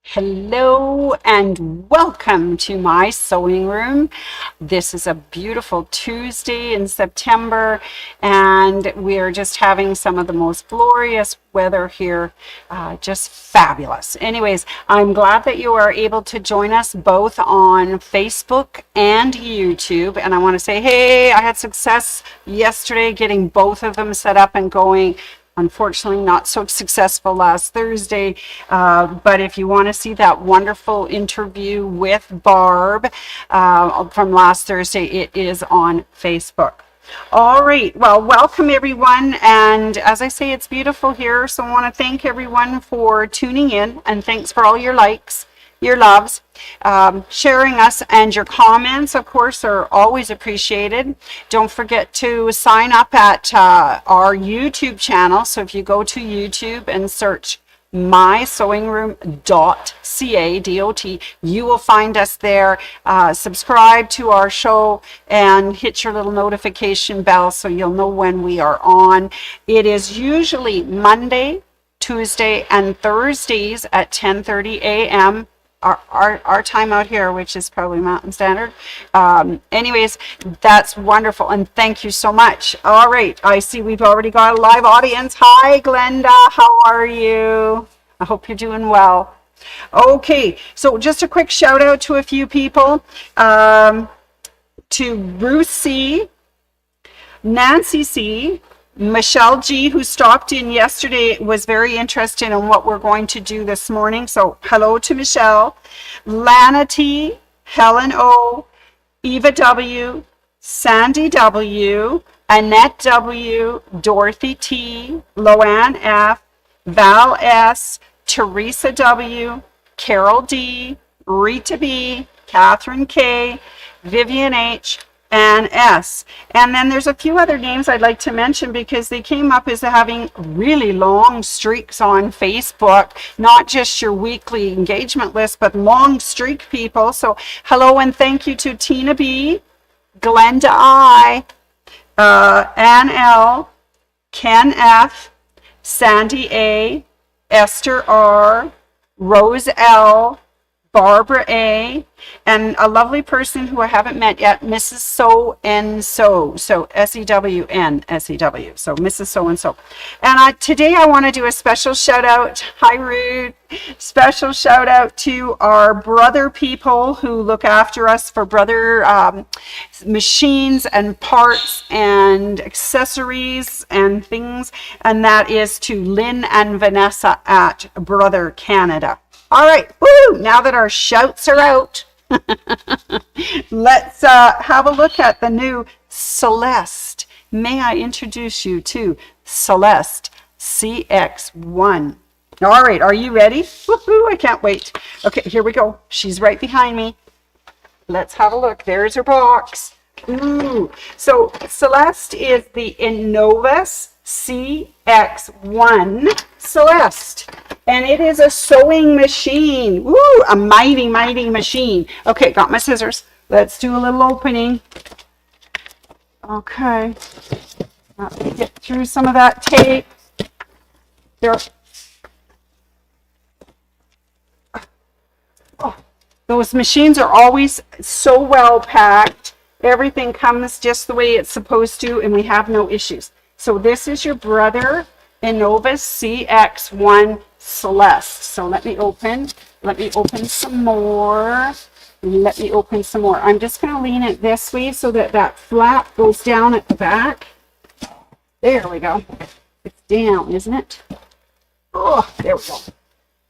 Hello and welcome to my sewing room. This is a beautiful Tuesday in September and we're just having some of the most glorious weather here. Just fabulous. Anyways, I'm glad that you are able to join us both on Facebook and YouTube. And I want to say, hey, I had success yesterday getting both of them set up and going. Unfortunately, not so successful last Thursday, but if you want to see that wonderful interview with Barb from last Thursday, it is on Facebook. All right, well, welcome everyone, and as I say, it's beautiful here, so I want to thank everyone for tuning in, and thanks for all your likes, your loves, sharing us, and your comments, of course, are always appreciated. Don't forget to sign up at our YouTube channel. So if you go to YouTube and search mysewingroom.ca, you will find us there. Subscribe to our show and hit your little notification bell so you'll know when we are on. It is usually Monday, Tuesday, and Thursdays at 10:30 a.m. Our time out here, which is probably Mountain Standard. Anyways, that's wonderful, and thank you so much. All right, I see we've already got a live audience. Hi, Glenda, how are you? I hope you're doing well. Okay, so just a quick shout out to a few people. To Ruth C., Nancy C., Michelle G., who stopped in yesterday, was very interested in what we're going to do this morning. So hello to Michelle. Lana T., Helen O., Eva W., Sandy W., Annette W., Dorothy T., Loanne F., Val S., Teresa W., Carol D., Rita B., Catherine K., Vivian H., and S. And then there's a few other names I'd like to mention because they came up as having really long streaks on Facebook, not just your weekly engagement list, but long streak people. So hello and thank you to Tina B., Glenda I., Ann L., Ken F., Sandy A., Esther R., Rose L., Barbara A., and a lovely person who I haven't met yet, Mrs. So and So, so S-E-W-N, S-E-W, so Mrs. So and So. And today I want to do a special shout out, hi Ruth, special shout out to our brother people who look after us for brother machines and parts and accessories and things, and that is to Lynn and Vanessa at Brother Canada. All right, woo! Now that our shouts are out, let's have a look at the new Celeste. May I introduce you to Celeste CX1. All right, are you ready? Woohoo, I can't wait. Okay, here we go. She's right behind me. Let's have a look. There's her box. Ooh, so Celeste is the Innovus CX1 Celeste, and it is a sewing machine. Woo, a mighty, mighty machine. Okay, got my scissors. Let's do a little opening. Okay, let me get through some of that tape. There. Oh, those machines are always so well packed. Everything comes just the way it's supposed to, and we have no issues. So this is your Brother Innovus CX1 Celeste. So let me open some more. I'm just going to lean it this way so that that flap goes down at the back. There we go. It's down, isn't it? Oh, there we go.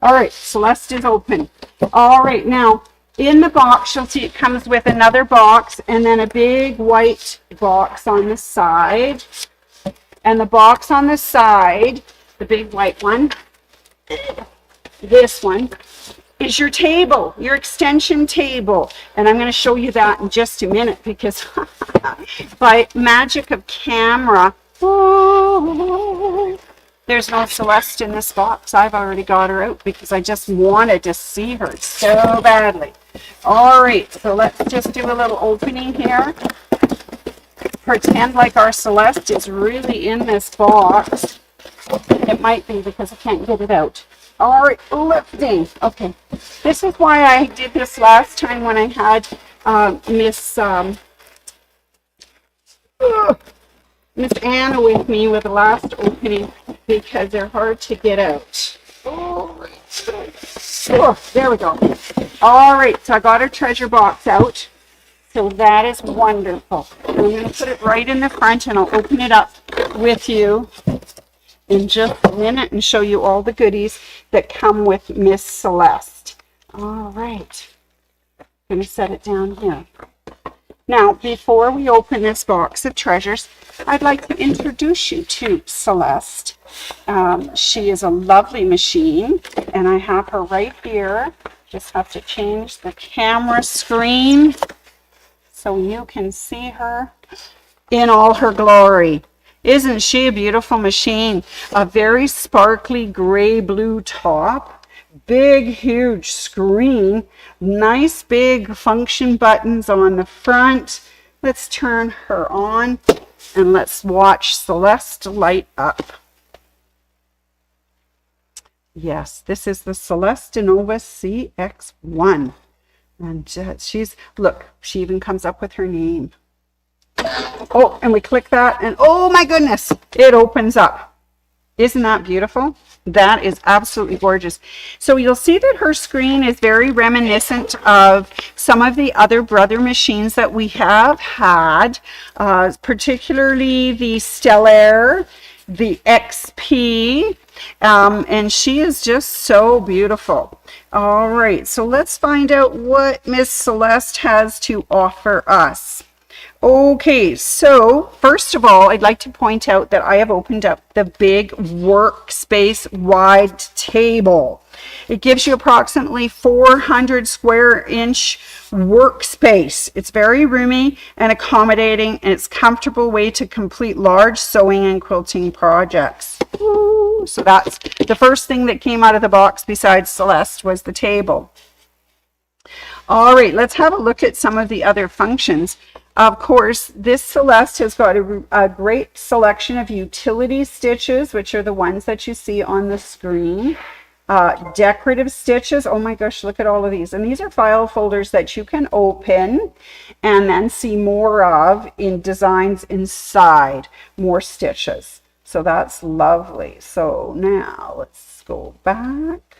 All right, Celeste is open. All right, now in the box, you'll see it comes with another box and then a big white box on the side. And the box on the side, the big white one, this one, is your table, your extension table. And I'm going to show you that in just a minute because by magic of camera, there's no Celeste in this box. I've already got her out because I just wanted to see her so badly. All right, so let's just do a little opening here. Pretend like our Celeste is really in this box. It might be because I can't get it out. All right, lifting. Okay, this is why I did this last time when I had Miss Anna with me with the last opening, because they're hard to get out. Oh, there we go. All right, so I got our treasure box out. So that is wonderful. I'm going to put it right in the front, and I'll open it up with you in just a minute and show you all the goodies that come with Miss Celeste. All right. I'm going to set it down here. Now, before we open this box of treasures, I'd like to introduce you to Celeste. She is a lovely machine, and I have her right here. Just have to change the camera screen so you can see her in all her glory. Isn't she a beautiful machine? A very sparkly gray-blue top, big, huge screen, nice big function buttons on the front. Let's turn her on and let's watch Celeste light up. Yes, this is the Celeste CX1. And look, she even comes up with her name. Oh, and we click that, and oh my goodness, it opens up. Isn't that beautiful? That is absolutely gorgeous. So you'll see that her screen is very reminiscent of some of the other brother machines that we have had, particularly the Stellar, the XP, and she is just so beautiful. All right, so let's find out what Miss Celeste has to offer us. Okay, so first of all, I'd like to point out that I have opened up the big workspace wide table. It gives you approximately 400 square inch workspace. It's very roomy and accommodating, and it's a comfortable way to complete large sewing and quilting projects. Ooh, so that's the first thing that came out of the box besides Celeste was the table. All right, let's have a look at some of the other functions. Of course, this Celeste has got a great selection of utility stitches, which are the ones that you see on the screen. Decorative stitches. Oh my gosh, look at all of these. And these are file folders that you can open and then see more of in designs inside, more stitches. So that's lovely. So now let's go back.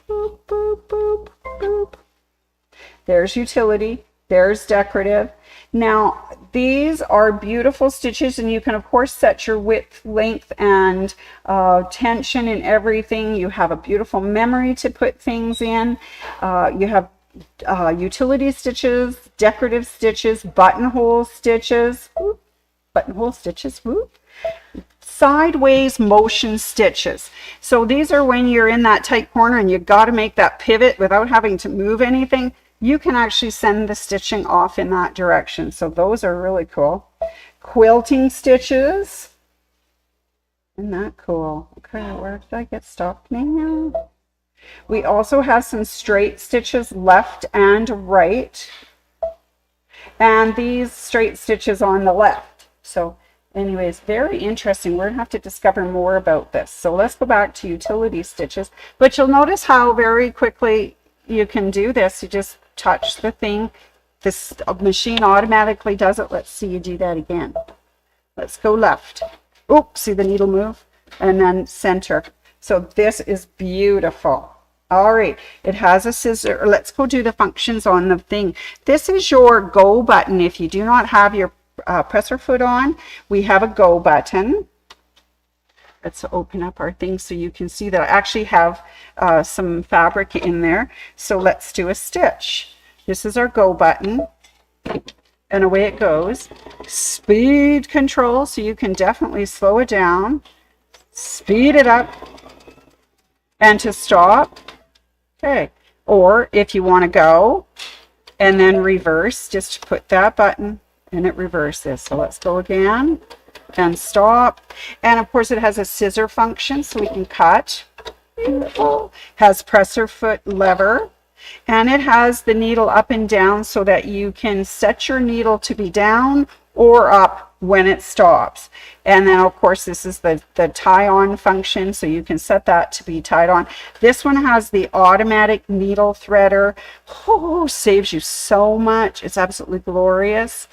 Boop, boop, boop, boop. There's utility. There's decorative. Now, these are beautiful stitches, and you can, of course, set your width, length, and tension and everything. You have a beautiful memory to put things in. You have utility stitches, decorative stitches, buttonhole stitches, whoop, buttonhole stitches, whoop, sideways motion stitches. So these are when you're in that tight corner and you've got to make that pivot without having to move anything. You can actually send the stitching off in that direction. So those are really cool. Quilting stitches. Isn't that cool? Okay, where did I get stopped now? We also have some straight stitches left and right. And these straight stitches on the left. So anyways, very interesting. We're going to have to discover more about this. So let's go back to utility stitches. But you'll notice how very quickly you can do this. You just touch the thing. This machine automatically does it. Let's see you do that again. Let's go left. Oops, see the needle move? And then center. So this is beautiful. All right, it has a scissor. Let's go do the functions on the thing. This is your go button. If you do not have your presser foot on, we have a go button. Let's open up our thing so you can see that I actually have some fabric in there. So let's do a stitch. This is our go button, and away it goes. Speed control, so you can definitely slow it down, speed it up, and to stop. Okay, or if you want to go and then reverse, just put that button and it reverses. So let's go again. And stop. And of course it has a scissor function, so we can cut. Beautiful. Has presser foot lever, and it has the needle up and down so that you can set your needle to be down or up when it stops. And then of course this is the tie on function, so you can set that to be tied on. This one has the automatic needle threader. Oh, saves you so much. It's absolutely glorious.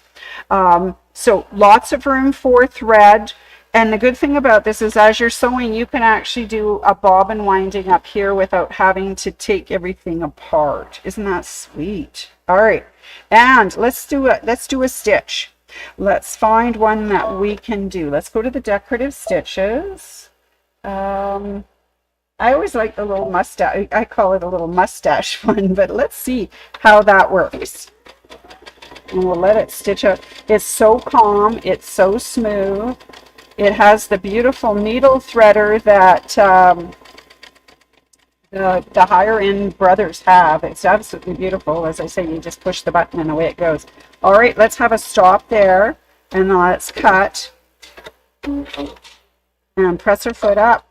So lots of room for thread. And the good thing about this is as you're sewing, you can actually do a bobbin winding up here without having to take everything apart. Isn't that sweet? All right, and let's do a stitch. Let's find one that we can do. Let's go to the decorative stitches. I always like the little mustache. I call it a little mustache one, but let's see how that works. And we'll let it stitch out. It's so calm. It's so smooth. It has the beautiful needle threader that the higher end brothers have. It's absolutely beautiful. As I say, you just push the button and away it goes. All right, let's have a stop there, and let's cut and press our foot up,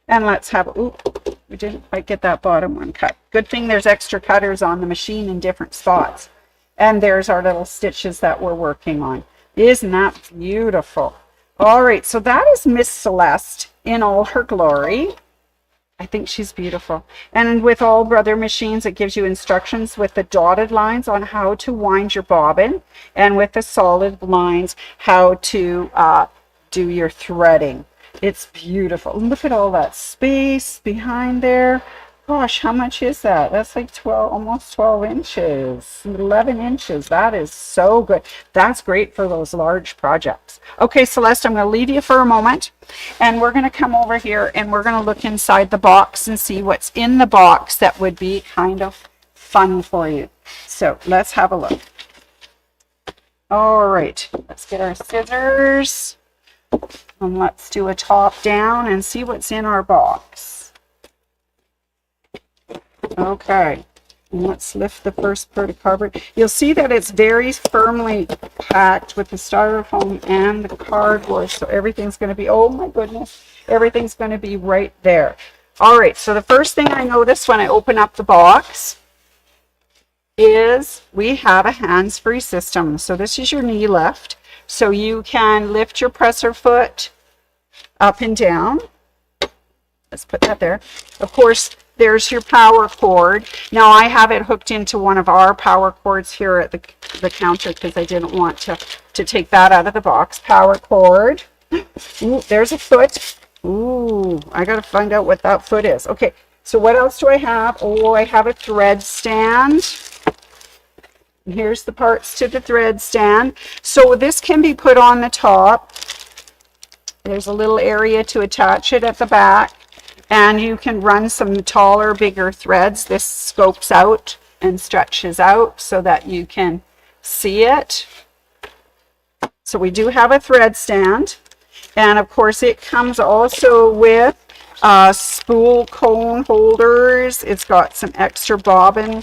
and let's have, oop, we didn't quite get that bottom one cut. Good thing there's extra cutters on the machine in different spots. And there's our little stitches that we're working on. Isn't that beautiful? All right, so that is Miss Celeste in all her glory. I think she's beautiful. And with all brother machines, it gives you instructions with the dotted lines on how to wind your bobbin, and with the solid lines, how to do your threading. It's beautiful. Look at all that space behind there. Gosh, how much is that? That's like 12, almost 12 inches, 11 inches. That is so good. That's great for those large projects. Okay, Celeste, I'm going to leave you for a moment, and we're going to come over here and we're going to look inside the box and see what's in the box that would be kind of fun for you. So let's have a look. All right, let's get our scissors and let's do a top down and see what's in our box. Okay, and let's lift the first part of cardboard. You'll see that it's very firmly packed with the styrofoam and the cardboard, so everything's going to be, oh my goodness, everything's going to be right there. All right, so the first thing I notice when I open up the box is we have a hands-free system. So this is your knee lift, so you can lift your presser foot up and down. Let's put that there. Of course, there's your power cord. Now I have it hooked into one of our power cords here at the counter because I didn't want to take that out of the box. Power cord. Ooh, there's a foot. Ooh, I got to find out what that foot is. Okay, so what else do I have? Oh, I have a thread stand. Here's the parts to the thread stand. So this can be put on the top. There's a little area to attach it at the back. And you can run some taller, bigger threads. This scopes out and stretches out so that you can see it. So we do have a thread stand. And of course it comes also with spool cone holders. It's got some extra bobbin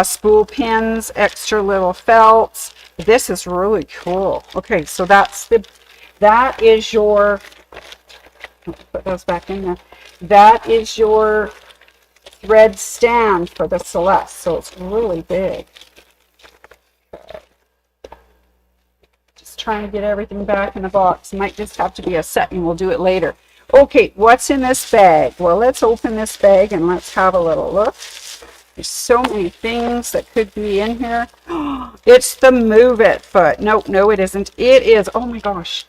spool pins, extra little felts. This is really cool. Okay, so that is your, put those back in there. That is your thread stand for the Celeste, so it's really big. Okay. Just trying to get everything back in the box. Might just have to be a set and we'll do it later. Okay, what's in this bag? Well, let's open this bag and let's have a little look. There's so many things that could be in here. It's the Move It foot. No, it isn't. It is, oh my gosh.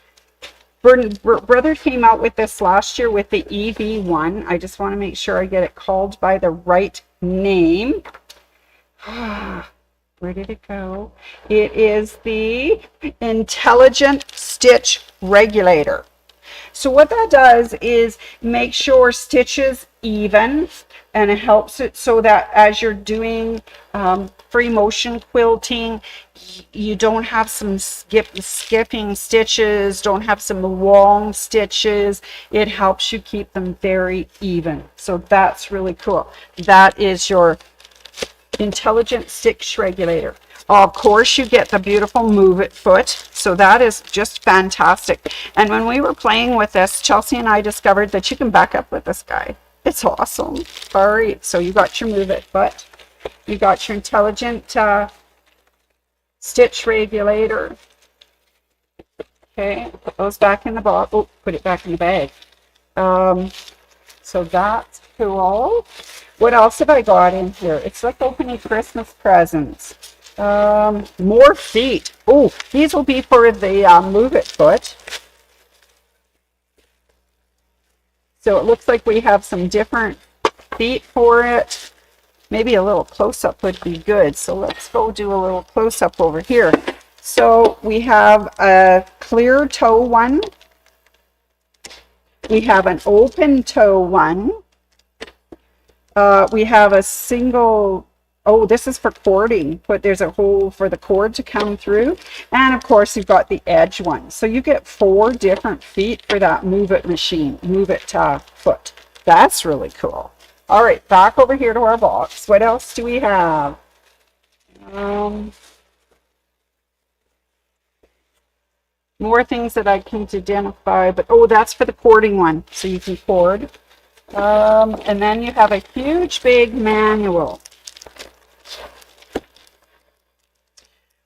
Brother came out with this last year with the EV1. I just want to make sure I get it called by the right name. Where did it go? It is the Intelligent Stitch Regulator. So what that does is make sure stitches even, and it helps it so that as you're doing free motion quilting, you don't have some skipping stitches, don't have some long stitches. It helps you keep them very even. So that's really cool. That is your Intelligent Stitch Regulator. Of course, you get the beautiful Move It foot. So that is just fantastic. And when we were playing with this, Chelsea and I discovered that you can back up with this guy. It's awesome. All right, so you got your Move It foot. You got your Intelligent Stitch Regulator. Okay, put those back in the box. Oh, put it back in the bag. So that's cool. What else have I got in here? It's like opening Christmas presents. More feet. Oh, these will be for the Move It foot. So it looks like we have some different feet for it. Maybe a little close-up would be good. So let's go do a little close-up over here. So we have a clear toe one. We have an open toe one. We have a single, oh, this is for cording, but there's a hole for the cord to come through. And of course, you've got the edge one. So you get 4 different feet for that Move It machine, Move It foot. That's really cool. All right, back over here to our box. What else do we have? More things that I can identify, but oh, that's for the cording one, so you can cord. And then you have a huge big manual.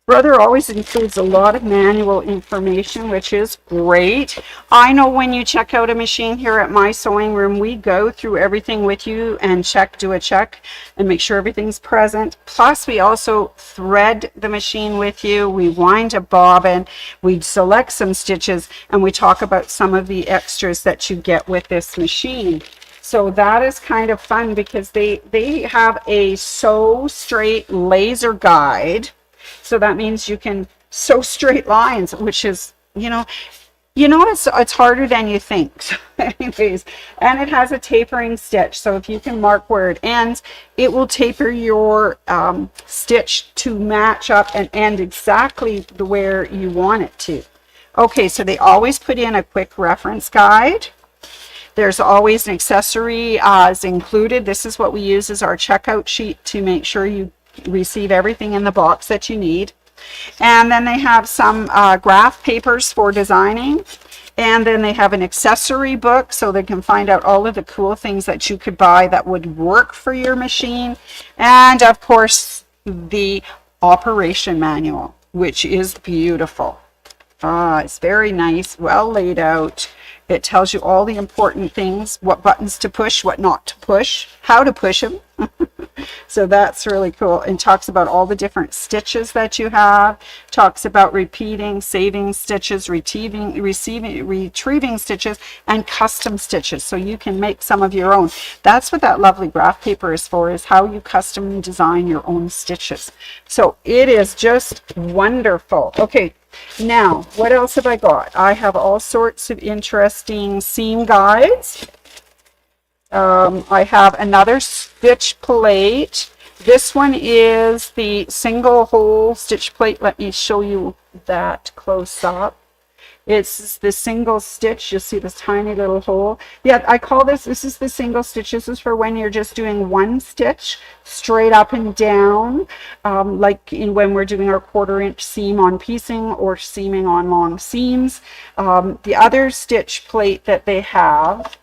Brother always includes a lot of manual information, which is great. I know when you check out a machine here at My Sewing Room, we go through everything with you and do a check and make sure everything's present. Plus, we also thread the machine with you. We wind a bobbin, we select some stitches, and we talk about some of the extras that you get with this machine. So that is kind of fun because they have a sew straight laser guide. So that means you can sew straight lines, which is, it's harder than you think. So anyways, and it has a tapering stitch. So if you can mark where it ends, it will taper your stitch to match up and end exactly where you want it to. Okay, so they always put in a quick reference guide. There's always an accessory as included. This is what we use as our checkout sheet to make sure you receive everything in the box that you need. And then they have some graph papers for designing, and then they have an accessory book so they can find out all of the cool things that you could buy that would work for your machine, and of course the operation manual, which is beautiful. It's very nice, well laid out. It tells you all the important things, what buttons to push, what not to push, how to push them. So that's really cool, and talks about all the different stitches that you have, talks about repeating, saving stitches, retrieving stitches, and custom stitches, so you can make some of your own. That's what that lovely graph paper is for, is how you custom design your own stitches. So it is just wonderful. Okay, now what else have I got? I have all sorts of interesting seam guides. I have another stitch plate. This one is the single hole stitch plate. Let me show you that close up. It's the single stitch. You'll see this tiny little hole. Yeah, I call this is the single stitch. This is for when you're just doing one stitch straight up and down, like when we're doing our 1/4 inch seam on piecing or seaming on long seams. The other stitch plate that they have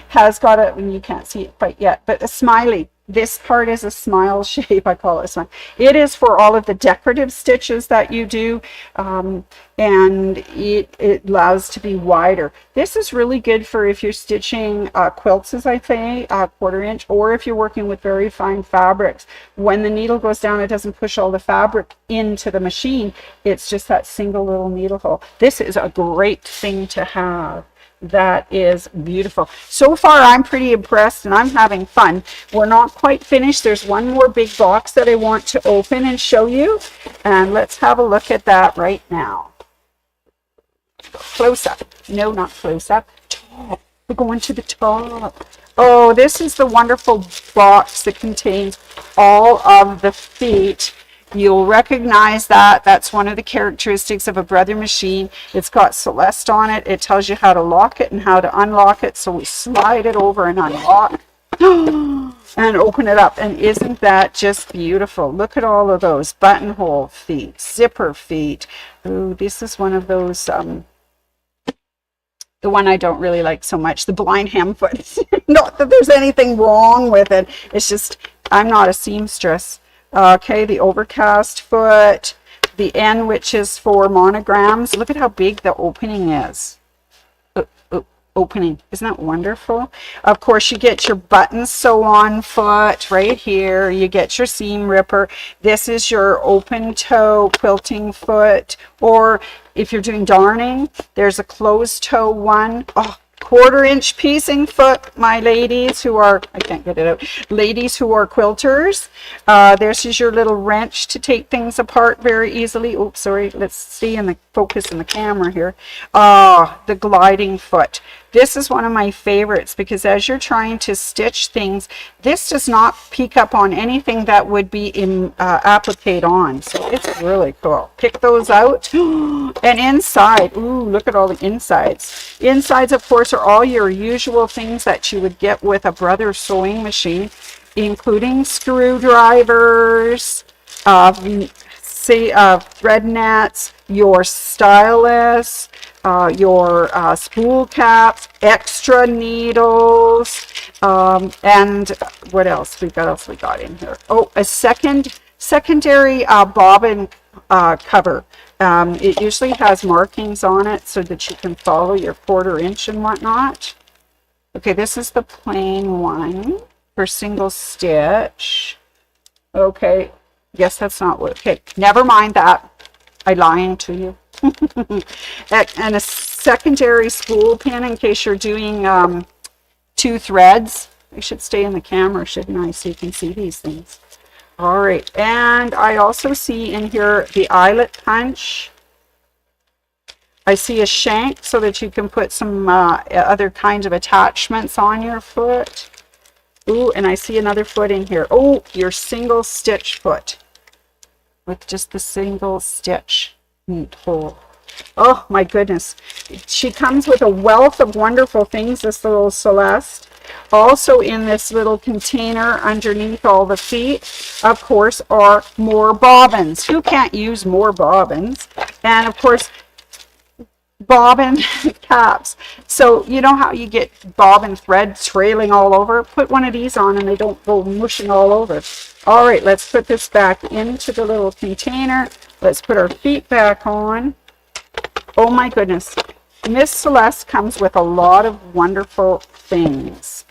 has got a, and you can't see it quite yet, but a smiley. This part is a smile shape. I call it a smile. It is for all of the decorative stitches that you do, and it allows to be wider. This is really good for if you're stitching quilts, as I say, 1/4 inch, or if you're working with very fine fabrics. When the needle goes down, it doesn't push all the fabric into the machine. It's just that single little needle hole. This is a great thing to have. That is beautiful. So far, I'm pretty impressed and I'm having fun. We're not quite finished. There's one more big box that I want to open and show you. And let's have a look at that right now. Close up. No, not close up. Top. We're going to the top. Oh, this is the wonderful box that contains all of the feet. You'll recognize that. That's one of the characteristics of a Brother machine. It's got Celeste on it. It tells you how to lock it and how to unlock it. So we slide it over and unlock and open it up. And isn't that just beautiful? Look at all of those buttonhole feet, zipper feet. Ooh, this is one of those, the one I don't really like so much, the blind hem foot. Not that there's anything wrong with it. It's just, I'm not a seamstress. Okay, the overcast foot, the N, which is for monograms. Look at how big the opening is. Opening. Isn't that wonderful? Of course, you get your button sew on foot right here. You get your seam ripper. This is your open toe quilting foot, or if you're doing darning, there's a closed toe one. Oh, 1/4 inch piecing foot, my ladies who are, I can't get it out, ladies who are quilters. This is your little wrench to take things apart very easily. Oops, sorry, let's see in the focus in the camera here. The gliding foot. This is one of my favorites because as you're trying to stitch things, this does not peek up on anything that would be appliqued on. So it's really cool. Pick those out. And inside, ooh, look at all the insides. Insides, of course, are all your usual things that you would get with a Brothers sewing machine, including screwdrivers, thread nets, your stylus, your spool caps, extra needles, and what else we got in here? Oh, a secondary bobbin cover. It usually has markings on it so that you can follow your 1/4 inch and whatnot. Okay, this is the plain one for single stitch. Okay, yes, that's not what. Okay, never mind that. I'm lying to you. And a secondary spool pin in case you're doing 2 threads. I should stay in the camera, shouldn't I, so you can see these things. All right, and I also see in here the eyelet punch. I see a shank so that you can put some other kinds of attachments on your foot. Ooh, and I see another foot in here. Oh, your single stitch foot with just the single stitch hole. Oh my goodness. She comes with a wealth of wonderful things, this little Celeste. Also in this little container underneath all the feet, of course, are more bobbins. Who can't use more bobbins? And of course, bobbin caps. So you know how you get bobbin thread trailing all over? Put one of these on and they don't go mushing all over. All right, let's put this back into the little container. Let's put our feet back on. Oh my goodness. Miss Celeste comes with a lot of wonderful things.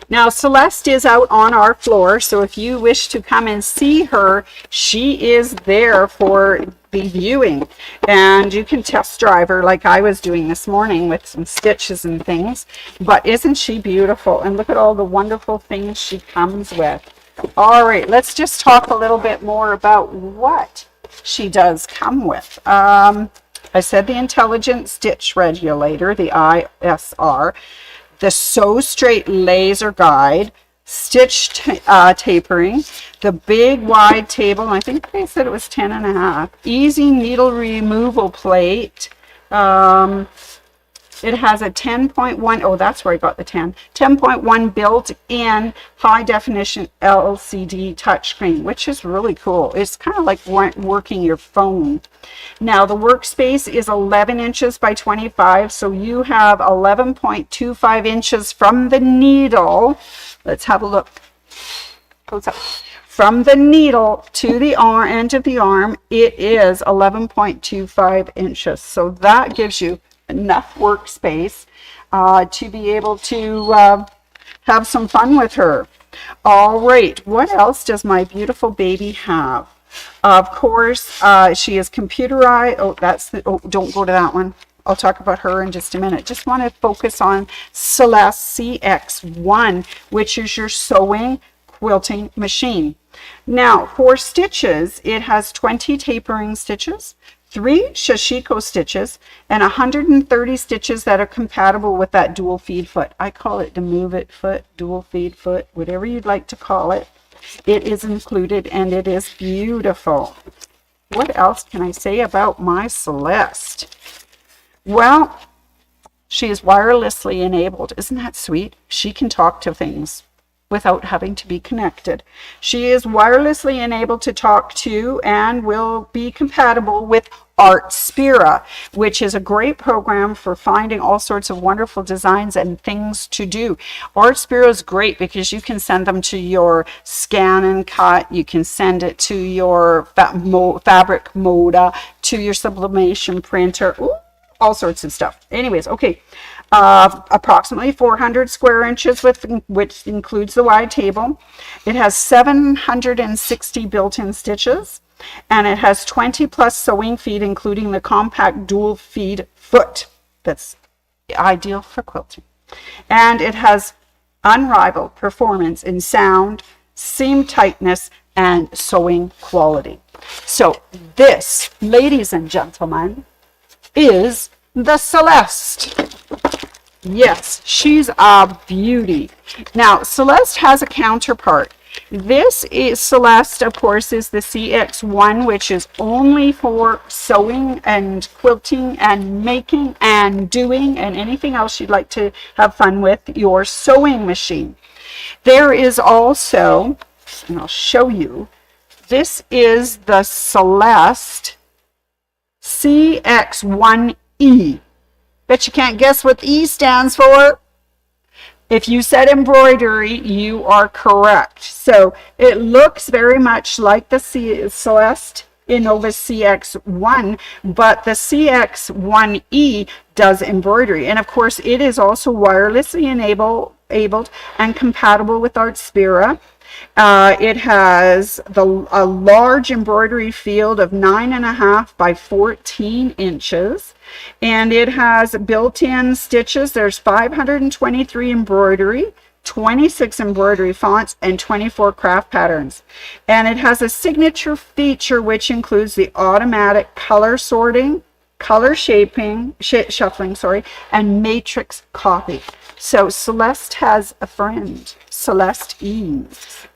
Now, Celeste is out on our floor, so if you wish to come and see her, she is there for the viewing. And you can test drive her like I was doing this morning with some stitches and things. But isn't she beautiful? And look at all the wonderful things she comes with. All right, let's just talk a little bit more about what she does come with. I said the Intelligent Stitch Regulator, the ISR, the Sew Straight Laser Guide, stitch tapering, the big wide table, I think they said it was 10.5, easy needle removal plate. It has a 10.1, oh, that's where I got the 10.1 built-in high-definition LCD touchscreen, which is really cool. It's kind of like working your phone. Now, the workspace is 11 inches by 25, so you have 11.25 inches from the needle. Let's have a look. Close up. From the needle to the end of the arm, it is 11.25 inches. So that gives you enough workspace to be able to have some fun with her. All right, what else does my beautiful baby have? Of course, she is computerized. Oh, don't go to that one. I'll talk about her in just a minute. Just want to focus on Celeste CX1, which is your sewing quilting machine. Now, for stitches, it has 20 tapering stitches, 3 sashiko stitches, and 130 stitches that are compatible with that dual feed foot. I call it the move it foot, dual feed foot, whatever you'd like to call it. It is included and it is beautiful. What else can I say about my Celeste? Well, she is wirelessly enabled. Isn't that sweet? She can talk to things. without having to be connected. She is wirelessly enabled to talk to and will be compatible with Artspira, which is a great program for finding all sorts of wonderful designs and things to do. Artspira is great because you can send them to your Scan and Cut, you can send it to your Fabric Moda, to your sublimation printer, all sorts of stuff. Anyways, okay. Approximately 400 square inches, which includes the wide table. It has 760 built-in stitches, and it has 20 plus sewing feet, including the compact dual feed foot. That's ideal for quilting. And it has unrivaled performance in sound, seam tightness, and sewing quality. So this, ladies and gentlemen, is the Celeste. Yes, she's a beauty. Now, Celeste has a counterpart. This is Celeste, of course, is the CX1, which is only for sewing and quilting and making and doing and anything else you'd like to have fun with your sewing machine. There is also, and I'll show you, this is the Celeste CX1E. Bet you can't guess what the E stands for. If you said embroidery, you are correct. So it looks very much like the Celeste Innova CX1, but the CX1E does embroidery. And of course, it is also wirelessly enabled and compatible with Artspira. It has a large embroidery field of 9.5 by 14 inches, and it has built-in stitches. There's 523 embroidery, 26 embroidery fonts, and 24 craft patterns. And it has a signature feature which includes the automatic color sorting, color shuffling, and matrix copy. So Celeste has a friend, Celeste E.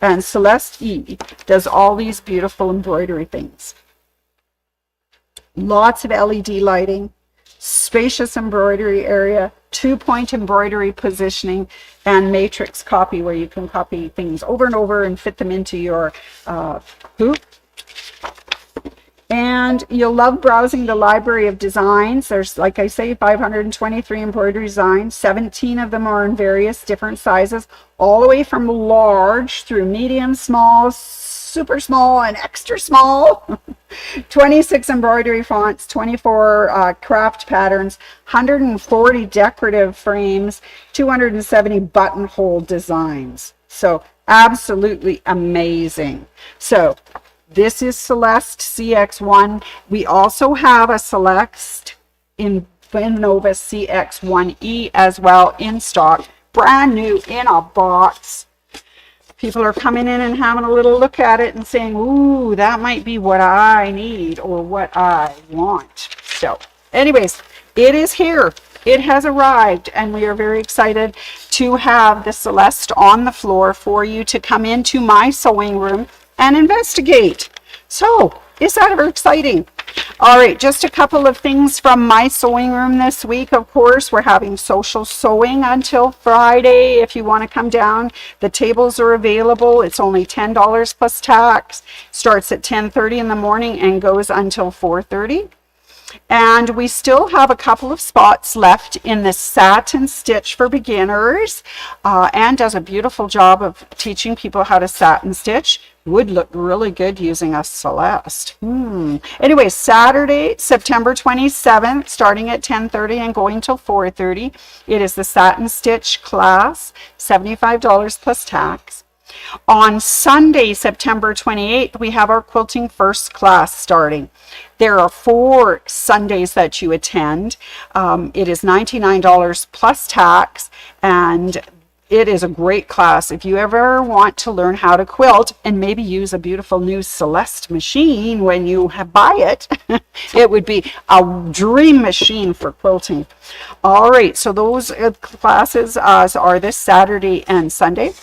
And Celeste E does all these beautiful embroidery things. Lots of LED lighting, spacious embroidery area, 2-point embroidery positioning, and matrix copy where you can copy things over and over and fit them into your hoop. And you'll love browsing the library of designs. There's, like I say, 523 embroidery designs. 17 of them are in various different sizes, all the way from large through medium, small, super small, and extra small. 26 embroidery fonts, 24 craft patterns, 140 decorative frames, 270 buttonhole designs. So absolutely amazing. So this is Celeste CX1. We also have a Celeste Innova CX1E as well in stock, brand new in a box. People are coming in and having a little look at it and saying, ooh, that might be what I need or what I want. So anyways, it is here. It has arrived, and we are very excited to have the Celeste on the floor for you to come into my sewing room and investigate. So, is that ever exciting? All right, just a couple of things from my sewing room this week. Of course, we're having social sewing until Friday. If you want to come down, the tables are available. It's only $10 plus tax. Starts at 10:30 in the morning and goes until 4:30. And we still have a couple of spots left in the satin stitch for beginners. Anne does a beautiful job of teaching people how to satin stitch. Would look really good using a Celeste. Anyway, Saturday, September 27th, starting at 10:30 and going till 4:30. It is the satin stitch class, $75 plus tax. On Sunday, September 28th, we have our quilting first class starting. There are 4 Sundays that you attend. It is $99 plus tax, and it is a great class. If you ever want to learn how to quilt and maybe use a beautiful new Celeste machine when you buy it, it would be a dream machine for quilting. All right, so those classes are this Saturday and Sunday.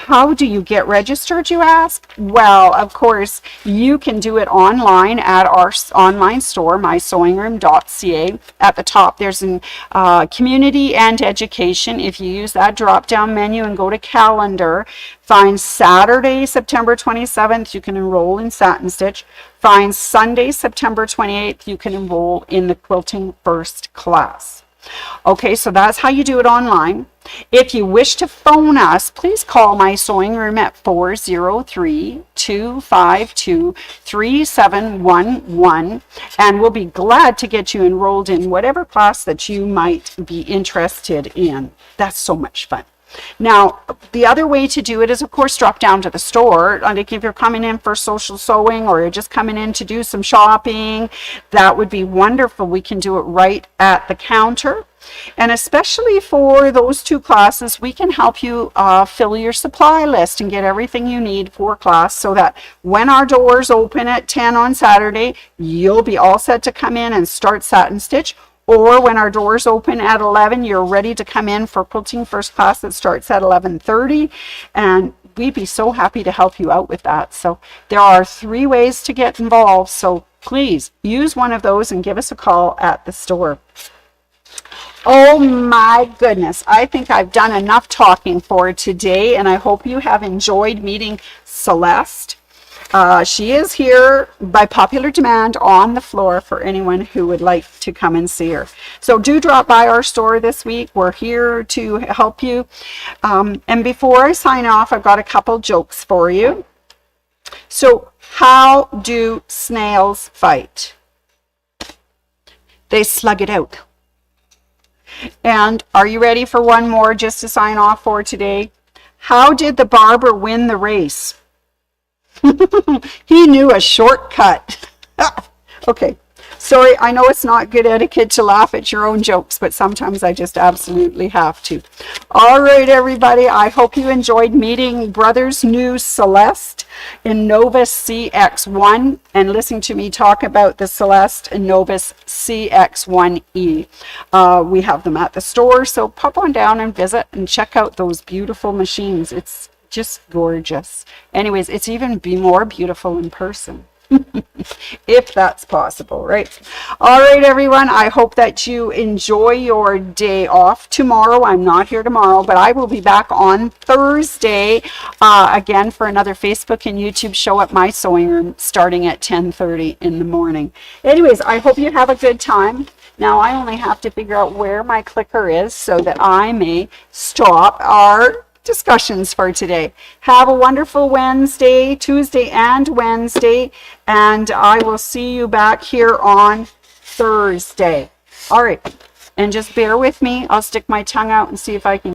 how do you get registered, you ask? Well, of course, you can do it online at our online store, mysewingroom.ca. At the top, there's an community and education. If you use that drop-down menu and go to calendar, find Saturday, September 27th, you can enroll in Satin Stitch. Find Sunday, September 28th, you can enroll in the Quilting First class. Okay, so that's how you do it online. If you wish to phone us, please call my sewing room at 403-252-3711, and we'll be glad to get you enrolled in whatever class that you might be interested in. That's so much fun. Now, the other way to do it is, of course, drop down to the store. Like if you're coming in for social sewing or you're just coming in to do some shopping, that would be wonderful. We can do it right at the counter. And especially for those two classes, we can help you fill your supply list and get everything you need for class, so that when our doors open at 10 on Saturday, you'll be all set to come in and start Satin Stitch. Or when our doors open at 11, you're ready to come in for Quilting First class that starts at 11:30. And we'd be so happy to help you out with that. So there are 3 ways to get involved. So please use one of those and give us a call at the store. Oh my goodness, I think I've done enough talking for today, and I hope you have enjoyed meeting Celeste. She is here by popular demand on the floor for anyone who would like to come and see her. So do drop by our store this week. We're here to help you. And before I sign off, I've got a couple jokes for you. So how do snails fight? They slug it out. And are you ready for one more just to sign off for today? How did the barber win the race? He knew a shortcut. Okay, sorry, I know it's not good etiquette to laugh at your own jokes, but sometimes I just absolutely have to. All right, everybody, I hope you enjoyed meeting Brothers New Celeste in Novus CX1 and listening to me talk about the Celeste and Novus CX1E. We have them at the store, so pop on down and visit and check out those beautiful machines. It's just gorgeous. Anyways, it's even more beautiful in person. If that's possible, right? All right, everyone, I hope that you enjoy your day off tomorrow. I'm not here tomorrow, but I will be back on Thursday again for another Facebook and YouTube show at my sewing room starting at 10:30 in the morning. Anyways, I hope you have a good time. Now I only have to figure out where my clicker is so that I may stop our discussions for today. Have a wonderful Wednesday, Tuesday and Wednesday, and I will see you back here on Thursday. All right, and just bear with me. I'll stick my tongue out and see if I can